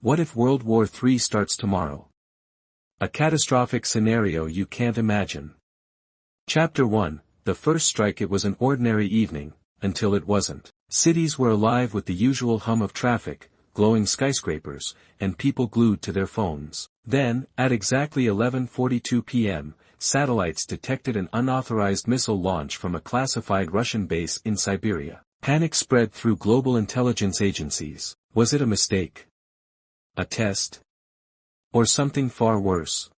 What if World War III starts tomorrow? A catastrophic scenario you can't imagine. Chapter 1, The first strike. It was an ordinary evening, until it wasn't. Cities were alive with the usual hum of traffic, glowing skyscrapers, and people glued to their phones. Then, at exactly 11:42 p.m., satellites detected an unauthorized missile launch from a classified Russian base in Siberia. Panic spread through global intelligence agencies. Was it a mistake? A test? Or something far worse?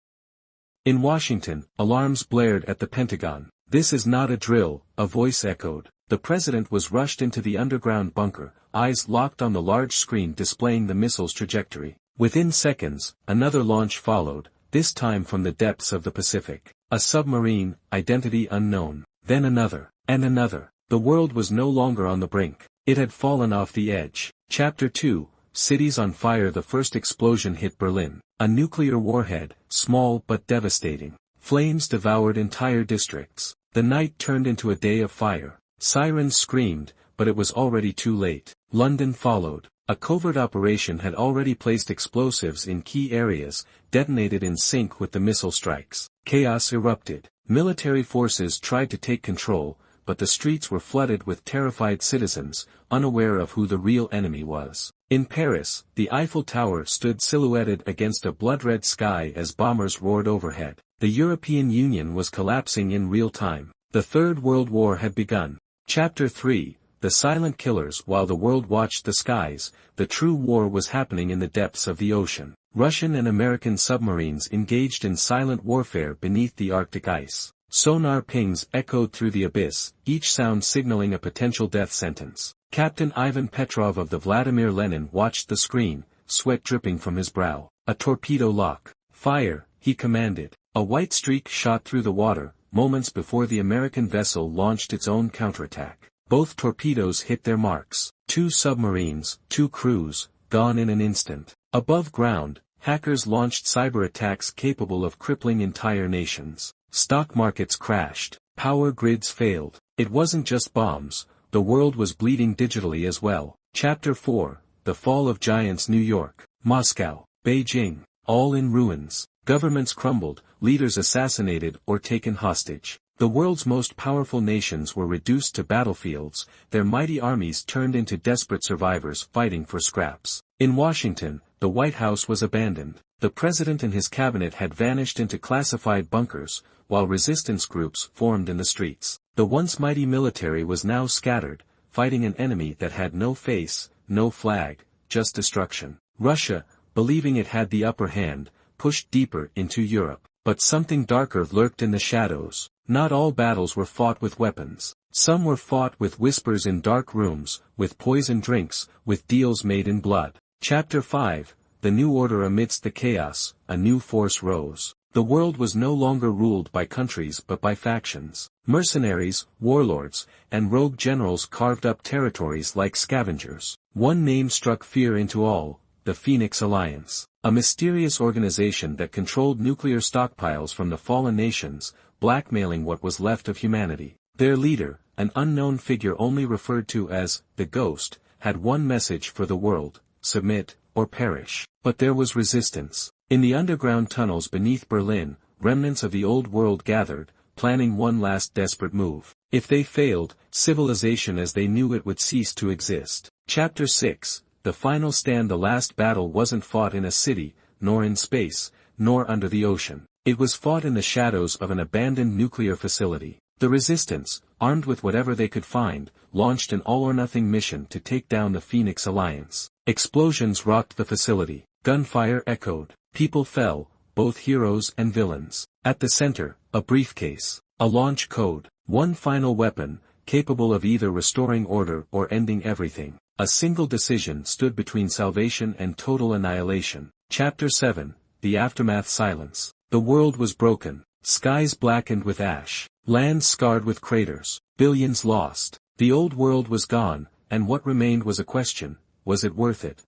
In Washington, alarms blared at the Pentagon. "This is not a drill," a voice echoed. The president was rushed into the underground bunker, eyes locked on the large screen displaying the missile's trajectory. Within seconds, another launch followed, this time from the depths of the Pacific. A submarine, identity unknown. Then another, and another. The world was no longer on the brink. It had fallen off the edge. Chapter 2, Cities on Fire. The first explosion hit Berlin. A nuclear warhead, small but devastating. Flames devoured entire districts. The night turned into a day of fire. Sirens screamed, but it was already too late. London followed. A covert operation had already placed explosives in key areas, detonated in sync with the missile strikes. Chaos erupted. Military forces tried to take control, but the streets were flooded with terrified citizens, unaware of who the real enemy was. In Paris, the Eiffel Tower stood silhouetted against a blood-red sky as bombers roared overhead. The European Union was collapsing in real time. The Third World War had begun. Chapter 3, The Silent Killers. While the world watched the skies, the true war was happening in the depths of the ocean. Russian and American submarines engaged in silent warfare beneath the Arctic ice. Sonar pings echoed through the abyss, each sound signaling a potential death sentence. Captain Ivan Petrov of the Vladimir Lenin watched the screen, sweat dripping from his brow. "A torpedo lock. Fire," he commanded. A white streak shot through the water, moments before the American vessel launched its own counterattack. Both torpedoes hit their marks. 2 submarines, 2 crews, gone in an instant. Above ground, hackers launched cyber attacks capable of crippling entire nations. Stock markets crashed. Power grids failed. It wasn't just bombs, the world was bleeding digitally as well. Chapter 4, The Fall of Giants. New York, Moscow, Beijing, all in ruins. Governments crumbled, leaders assassinated or taken hostage. The world's most powerful nations were reduced to battlefields, their mighty armies turned into desperate survivors fighting for scraps. In Washington, the White House was abandoned. The president and his cabinet had vanished into classified bunkers, while resistance groups formed in the streets. The once mighty military was now scattered, fighting an enemy that had no face, no flag, just destruction. Russia, believing it had the upper hand, pushed deeper into Europe. But something darker lurked in the shadows. Not all battles were fought with weapons. Some were fought with whispers in dark rooms, with poison drinks, with deals made in blood. Chapter 5, The New Order. Amidst the chaos, a new force rose. The world was no longer ruled by countries but by factions. Mercenaries, warlords, and rogue generals carved up territories like scavengers. One name struck fear into all: the Phoenix Alliance. A mysterious organization that controlled nuclear stockpiles from the fallen nations, blackmailing what was left of humanity. Their leader, an unknown figure only referred to as the Ghost, had one message for the world: submit, or perish. But there was resistance. In the underground tunnels beneath Berlin, remnants of the old world gathered, planning one last desperate move. If they failed, civilization as they knew it would cease to exist. Chapter 6, The Final Stand. The last battle wasn't fought in a city, nor in space, nor under the ocean. It was fought in the shadows of an abandoned nuclear facility. The resistance, armed with whatever they could find, launched an all-or-nothing mission to take down the Phoenix Alliance. Explosions rocked the facility. Gunfire echoed. People fell, both heroes and villains. At the center, a briefcase. A launch code. One final weapon, capable of either restoring order or ending everything. A single decision stood between salvation and total annihilation. Chapter 7, The Aftermath. Silence. The world was broken. Skies blackened with ash. Lands scarred with craters. Billions lost. The old world was gone, and what remained was a question: was it worth it?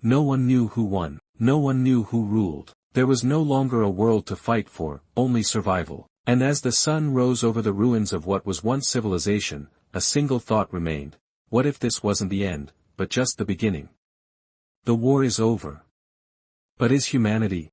No one knew who won. No one knew who ruled. There was no longer a world to fight for, only survival. And as the sun rose over the ruins of what was once civilization, a single thought remained: what if this wasn't the end, but just the beginning? The war is over. But is humanity,